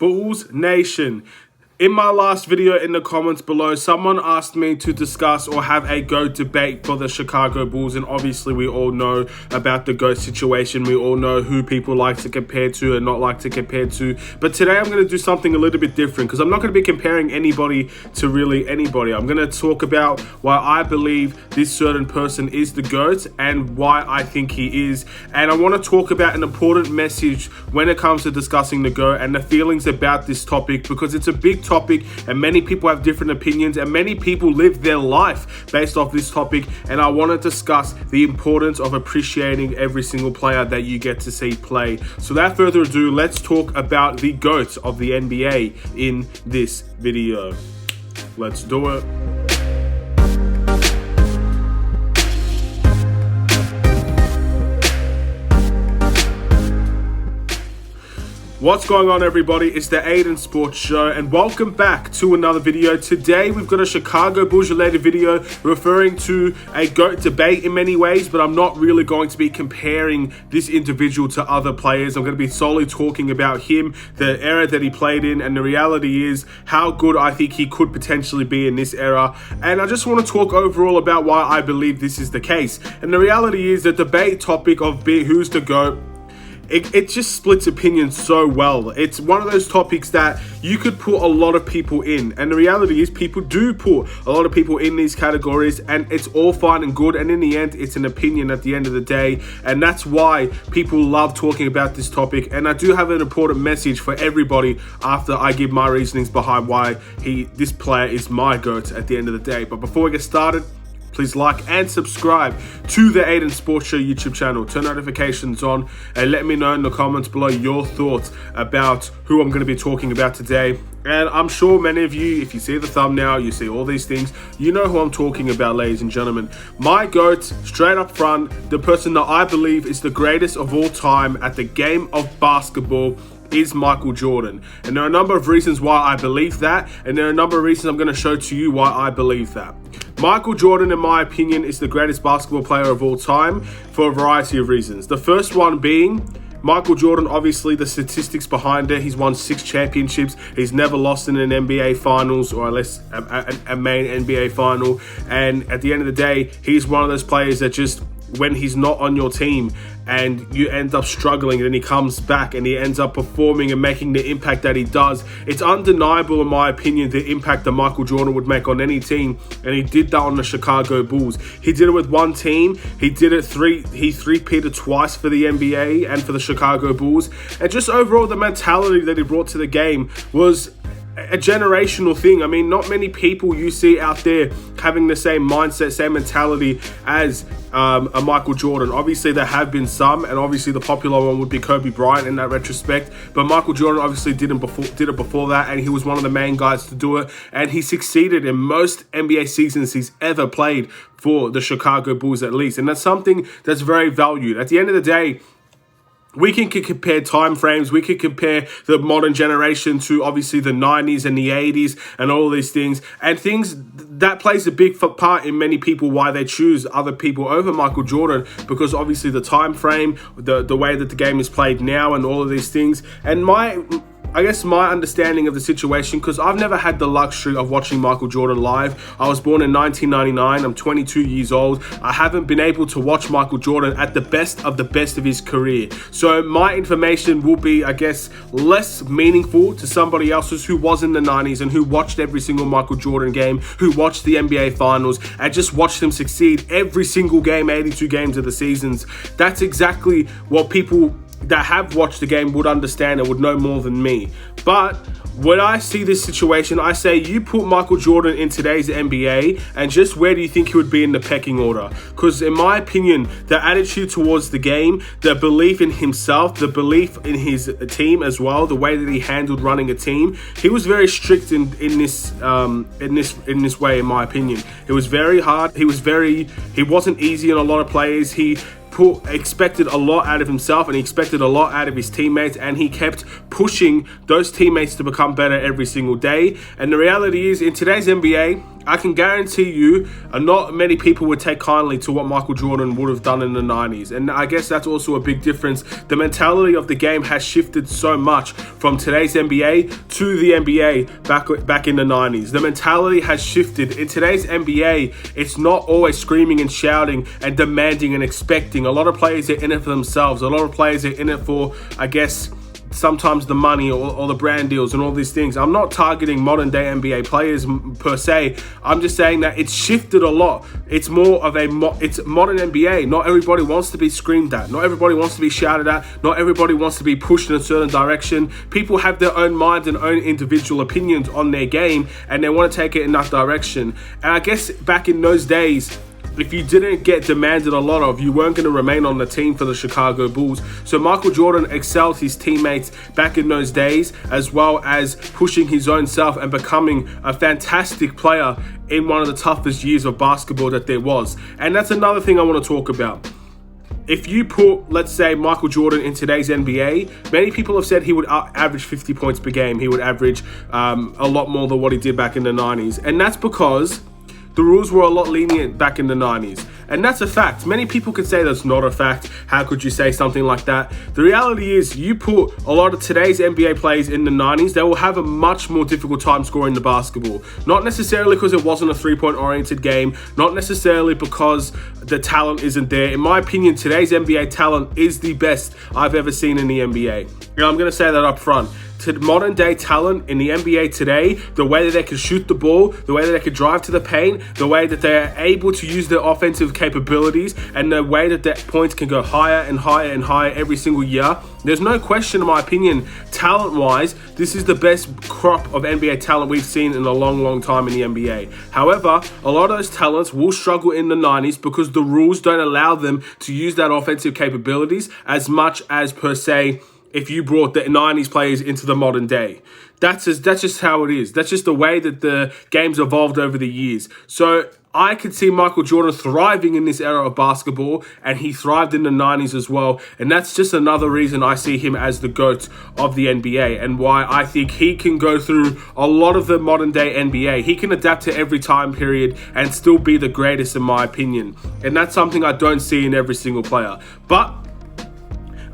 Bulls Nation. In my last video in the comments below, someone asked me to discuss or have a GOAT debate for the Chicago Bulls, and obviously we all know about the GOAT situation. We all know who people like to compare to and not like to compare to. But today I'm going to do something a little bit different, because I'm not going to be comparing anybody to really anybody. I'm going to talk about why I believe this certain person is the GOAT and why I think he is. And I want to talk about an important message when it comes to discussing the GOAT and the feelings about this topic, because it's a big topic and many people have different opinions and many people live their life based off this topic. And I want to discuss the importance of appreciating every single player that you get to see play. So without further ado, let's talk about the GOAT of the NBA in this video. Let's do it. What's going on, everybody? It's the Aidan Sports Show, and welcome back to another video. Today we've got a Chicago Bulls related video referring to a GOAT debate in many ways, but I'm not really going to be comparing this individual to other players. I'm going to be solely talking about him, the era that he played in, and the reality is how good I think he could potentially be in this era. And I just want to talk overall about why I believe this is the case. And the reality is the debate topic of who's the GOAT, it just splits opinions so well. It's one of those topics that you could put a lot of people in, and the reality is people do put a lot of people in these categories, and it's all fine and good, and in the end it's an opinion at the end of the day, and that's why people love talking about this topic. And I do have an important message for everybody after I give my reasonings behind why this player is my GOAT at the end of the day. But before we get started, please like and subscribe to the Aidan Sports Show YouTube channel. Turn notifications on and let me know in the comments below your thoughts about who I'm going to be talking about today. And I'm sure many of you, if you see the thumbnail, you see all these things, you know who I'm talking about, ladies and gentlemen. My GOAT, straight up front, the person that I believe is the greatest of all time at the game of basketball, is Michael Jordan. And there are a number of reasons why I believe that, and there are a number of reasons I'm going to show to you why I believe that. Michael Jordan, in my opinion, is the greatest basketball player of all time for a variety of reasons. The first one being, Michael Jordan, obviously the statistics behind it, he's won 6 championships, he's never lost in an NBA finals, or unless a main NBA final, and at the end of the day, he's one of those players that just, when he's not on your team and you end up struggling, and then he comes back and he ends up performing and making the impact that he does. It's undeniable, in my opinion, the impact that Michael Jordan would make on any team, and he did that on the Chicago Bulls. He did it with one team, he did it he three-peated twice for the NBA and for the Chicago Bulls, and just overall the mentality that he brought to the game was a generational thing. I mean, not many people you see out there having the same mindset, same mentality as a Michael Jordan. Obviously there have been some, and obviously the popular one would be Kobe Bryant in that retrospect, but Michael Jordan obviously did it before that, and he was one of the main guys to do it, and he succeeded in most NBA seasons he's ever played for the Chicago Bulls, at least, and that's something that's very valued. At the end of the day, we can compare time frames, we can compare the modern generation to obviously the 90s and the 80s and all of these things, and things that plays a big part in many people why they choose other people over Michael Jordan, because obviously the time frame, the way that the game is played now and all of these things. And I guess my understanding of the situation, because I've never had the luxury of watching Michael Jordan live. I was born in 1999. I'm 22 years old. I haven't been able to watch Michael Jordan at the best of his career. So my information will be, I guess, less meaningful to somebody else's who was in the 90s and who watched every single Michael Jordan game, who watched the NBA Finals and just watched him succeed every single game, 82 games of the seasons. That's exactly what people that have watched the game would understand and would know more than me. But when I see this situation, I say, you put Michael Jordan in today's NBA, and just where do you think he would be in the pecking order? Because in my opinion, the attitude towards the game, the belief in himself, the belief in his team as well, the way that he handled running a team, he was very strict in this way, in my opinion. It was very hard. He wasn't easy on a lot of players. He expected a lot out of himself, and he expected a lot out of his teammates, and he kept pushing those teammates to become better every single day. And the reality is, in today's NBA, I can guarantee you not many people would take kindly to what Michael Jordan would have done in the 90s. And I guess that's also a big difference. The mentality of the game has shifted so much from today's NBA to the NBA back in the 90s. The mentality has shifted. In today's NBA, it's not always screaming and shouting and demanding and expecting. A lot of players are in it for themselves. A lot of players are in it for, I guess, sometimes the money or the brand deals and all these things. I'm not targeting modern day NBA players per se. I'm just saying that it's shifted a lot. It's more of it's modern NBA. Not everybody wants to be screamed at. Not everybody wants to be shouted at. Not everybody wants to be pushed in a certain direction. People have their own minds and own individual opinions on their game, and they want to take it in that direction. And I guess back in those days, if you didn't get demanded a lot of, you weren't going to remain on the team for the Chicago Bulls. So Michael Jordan excelled his teammates back in those days, as well as pushing his own self and becoming a fantastic player in one of the toughest years of basketball that there was. And that's another thing I want to talk about. If you put, let's say, Michael Jordan in today's NBA, many people have said he would average 50 points per game. He would average a lot more than what he did back in the 90s. And that's because the rules were a lot lenient back in the 90s. And that's a fact. Many people could say that's not a fact. How could you say something like that? The reality is, you put a lot of today's NBA players in the 90s, they will have a much more difficult time scoring the basketball. Not necessarily because it wasn't a three-point oriented game. Not necessarily because the talent isn't there. In my opinion, today's NBA talent is the best I've ever seen in the NBA. And I'm going to say that up front. To modern day talent in the NBA today, the way that they can shoot the ball, the way that they can drive to the paint, the way that they are able to use their offensive capabilities, and the way that their points can go higher and higher and higher every single year, there's no question, in my opinion, talent-wise, this is the best crop of NBA talent we've seen in a long, long time in the NBA. However, a lot of those talents will struggle in the 90s because the rules don't allow them to use that offensive capabilities as much as, per se, if you brought the 90s players into the modern day. That's just how it is. That's just the way that the game's evolved over the years. So I could see Michael Jordan thriving in this era of basketball, and he thrived in the 90s as well. And that's just another reason I see him as the GOAT of the NBA, and why I think he can go through a lot of the modern day NBA. He can adapt to every time period and still be the greatest, in my opinion. And that's something I don't see in every single player. But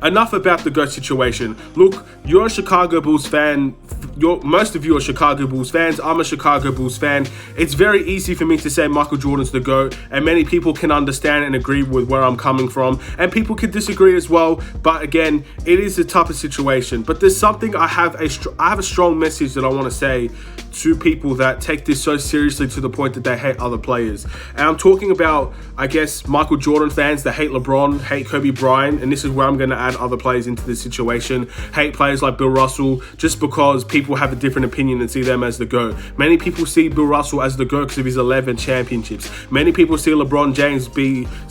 enough about the GOAT situation. Look, you're a Chicago Bulls fan. Most of you are Chicago Bulls fans. I'm a Chicago Bulls fan. It's very easy for me to say Michael Jordan's the GOAT, and many people can understand and agree with where I'm coming from, and people can disagree as well. But again, it is a tougher situation. But there's something I have a strong message that I want to say to people that take this so seriously to the point that they hate other players. And I'm talking about, I guess, Michael Jordan fans that hate LeBron, hate Kobe Bryant, and this is where I'm going to add other players into this situation. Hate players like Bill Russell just because people have a different opinion and see them as the GOAT. Many people see Bill Russell as the GOAT because of his 11 championships. Many people see LeBron James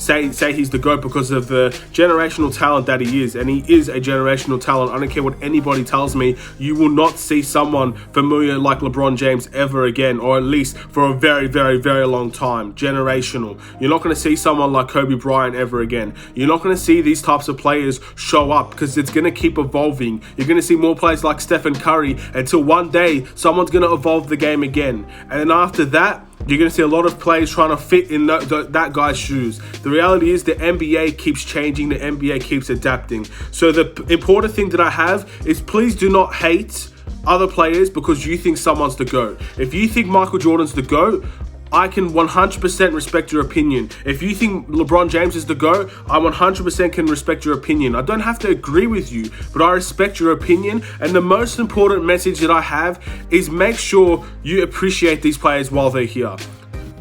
say he's the GOAT because of the generational talent that he is, and he is a generational talent. I don't care what anybody tells me. You will not see someone familiar like LeBron James ever again, or at least for a very, very, very long time. Generational. You're not going to see someone like Kobe Bryant ever again. You're not going to see these types of players show up because it's going to keep evolving. You're going to see more players like Stephen Curry until one day someone's going to evolve the game again. And then after that, you're going to see a lot of players trying to fit in that guy's shoes. The reality is the NBA keeps changing. The NBA keeps adapting. So the important thing that I have is, please do not hate other players because you think someone's the GOAT. If you think Michael Jordan's the GOAT, I can 100% respect your opinion. If you think LeBron James is the GOAT, I 100% can respect your opinion. I don't have to agree with you, but I respect your opinion. And the most important message that I have is, make sure you appreciate these players while they're here.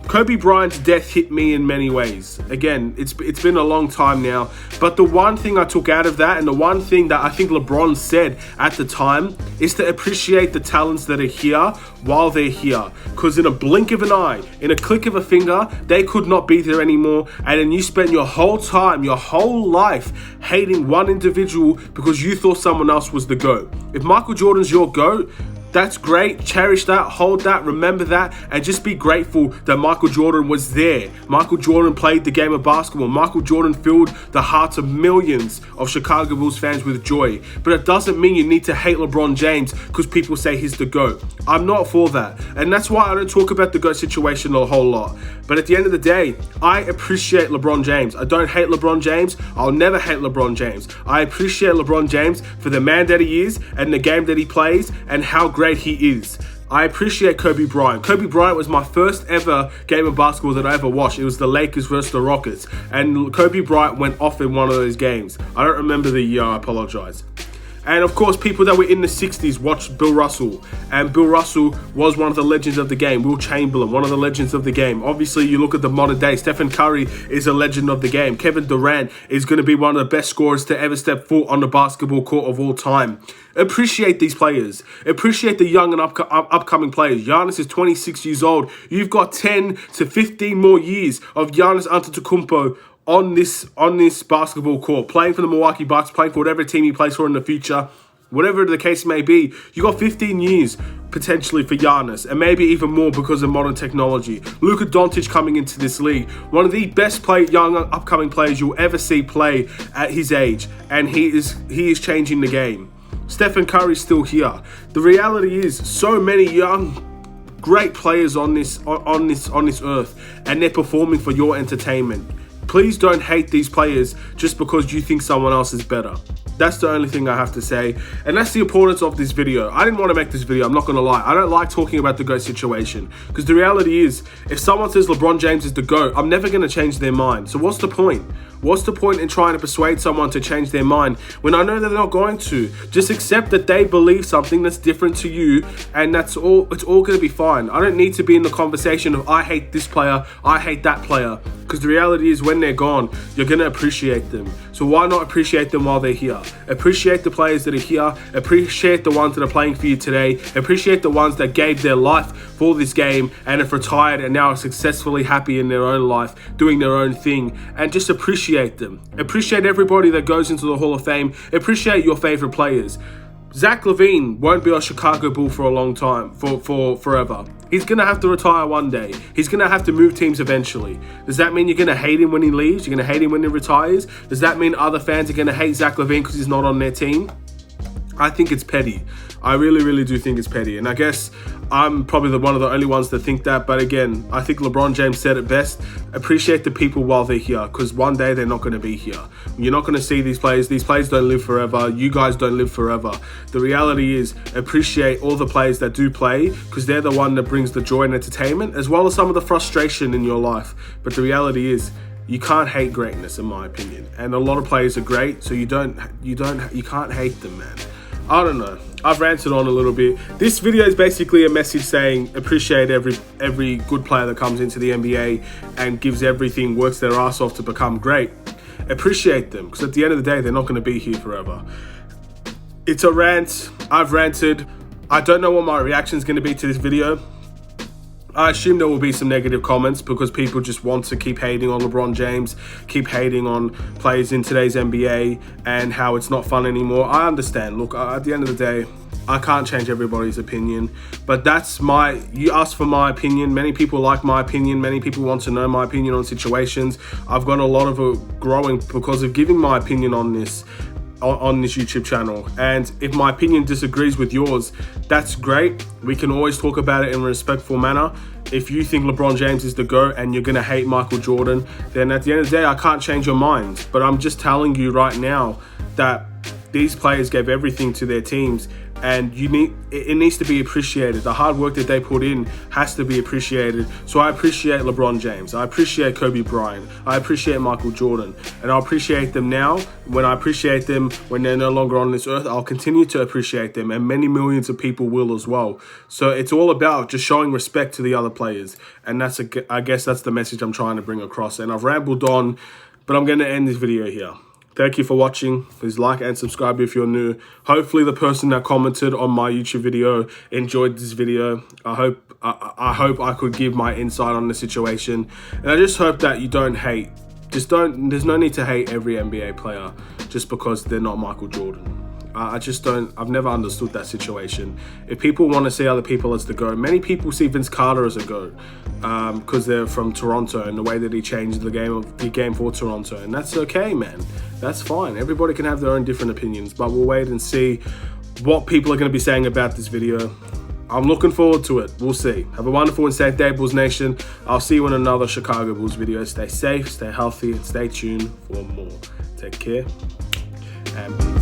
Kobe Bryant's death hit me in many ways. Again, it's been a long time now. But the one thing I took out of that, and the one thing that I think LeBron said at the time, is to appreciate the talents that are here while they're here. Because in a blink of an eye, in a click of a finger, they could not be there anymore. And then you spent your whole time, your whole life, hating one individual because you thought someone else was the GOAT. If Michael Jordan's your GOAT, That's great. Cherish that, hold that, remember that, and just be grateful that Michael Jordan was there. Michael Jordan played the game of basketball. Michael Jordan filled the hearts of millions of Chicago Bulls fans with joy. But it doesn't mean you need to hate LeBron James because people say he's the GOAT. I'm not for that. And that's why I don't talk about the GOAT situation a whole lot. But at the end of the day, I appreciate LeBron James. I don't hate LeBron James. I'll never hate LeBron James. I appreciate LeBron James for the man that he is and the game that he plays and how great he is. I appreciate Kobe Bryant. Kobe Bryant was my first ever game of basketball that I ever watched. It was the Lakers versus the Rockets. And Kobe Bryant went off in one of those games. I don't remember the year, I apologize. And of course, people that were in the 60s watched Bill Russell. And Bill Russell was one of the legends of the game. Will Chamberlain, one of the legends of the game. Obviously, you look at the modern day, Stephen Curry is a legend of the game. Kevin Durant is going to be one of the best scorers to ever step foot on the basketball court of all time. Appreciate these players. Appreciate the young and upcoming players. Giannis is 26 years old. You've got 10 to 15 more years of Giannis Antetokounmpo on this basketball court, playing for the Milwaukee Bucks, playing for whatever team he plays for in the future, whatever the case may be. You got 15 years potentially for Giannis, and maybe even more because of modern technology. Luka Doncic coming into this league, one of the best young upcoming players you'll ever see play at his age, and he is changing the game. Stephen Curry's still here. The reality is, so many young great players on this earth, and they're performing for your entertainment. Please don't hate these players just because you think someone else is better. That's the only thing I have to say. And that's the importance of this video. I didn't want to make this video, I'm not going to lie. I don't like talking about the GOAT situation. Because the reality is, if someone says LeBron James is the GOAT, I'm never going to change their mind. So what's the point? What's the point in trying to persuade someone to change their mind when I know that they're not going to? Just accept that they believe something that's different to you, and that's all. It's all going to be fine. I don't need to be in the conversation of I hate this player, I hate that player. Because the reality is, when they're gone, you're going to appreciate them. So why not appreciate them while they're here? Appreciate the players that are here. Appreciate the ones that are playing for you today. Appreciate the ones that gave their life for this game and have retired and now are successfully happy in their own life, doing their own thing. And just appreciate them. Appreciate everybody that goes into the Hall of Fame. Appreciate your favorite players. Zach LaVine won't be a Chicago Bull for a long time, for forever. He's going to have to retire one day. He's going to have to move teams eventually. Does that mean you're going to hate him when he leaves? You're going to hate him when he retires? Does that mean other fans are going to hate Zach LaVine because he's not on their team? I think it's petty. I really, really do think it's petty. And I guess I'm probably one of the only ones that think that. But again, I think LeBron James said it best. Appreciate the people while they're here, because one day they're not going to be here. You're not going to see these players. These players don't live forever. You guys don't live forever. The reality is, appreciate all the players that do play, because they're the one that brings the joy and entertainment, as well as some of the frustration in your life. But the reality is, you can't hate greatness, in my opinion. And a lot of players are great, so you can't hate them, man. I don't know. I've ranted on a little bit. This video is basically a message saying appreciate every good player that comes into the NBA and gives everything, works their ass off to become great. Appreciate them, because at the end of the day, they're not going to be here forever. It's a rant. I've ranted. I don't know what my reaction is going to be to this video. I assume there will be some negative comments because people just want to keep hating on LeBron James, keep hating on players in today's NBA and how it's not fun anymore. I understand. Look, at the end of the day, I can't change everybody's opinion, but you asked for my opinion. Many people like my opinion. Many people want to know my opinion on situations. I've got a lot of it growing because of giving my opinion on this YouTube channel. And if my opinion disagrees with yours, that's great. We can always talk about it in a respectful manner. If you think LeBron James is the GOAT and you're going to hate Michael Jordan, then at the end of the day, I can't change your mind. But I'm just telling you right now that these players gave everything to their teams, and it needs to be appreciated. The hard work that they put in has to be appreciated. So I appreciate LeBron James. I appreciate Kobe Bryant. I appreciate Michael Jordan. And I'll appreciate them now. When I appreciate them when they're no longer on this earth, I'll continue to appreciate them. And many millions of people will as well. So it's all about just showing respect to the other players. And I guess that's the message I'm trying to bring across. And I've rambled on, but I'm going to end this video here. Thank you for watching. Please like and subscribe if you're new. Hopefully the person that commented on my YouTube video enjoyed this video. I hope I could give my insight on the situation. And I just hope that you don't hate. There's no need to hate every NBA player just because they're not Michael Jordan. I just don't. I've never understood that situation. If people want to see other people as the GOAT, many people see Vince Carter as a GOAT because they're from Toronto and the way that he changed the game for Toronto, and that's okay, man. That's fine. Everybody can have their own different opinions, but we'll wait and see what people are going to be saying about this video. I'm looking forward to it. We'll see. Have a wonderful and safe day, Bulls Nation. I'll see you in another Chicago Bulls video. Stay safe, stay healthy, and stay tuned for more. Take care, and peace.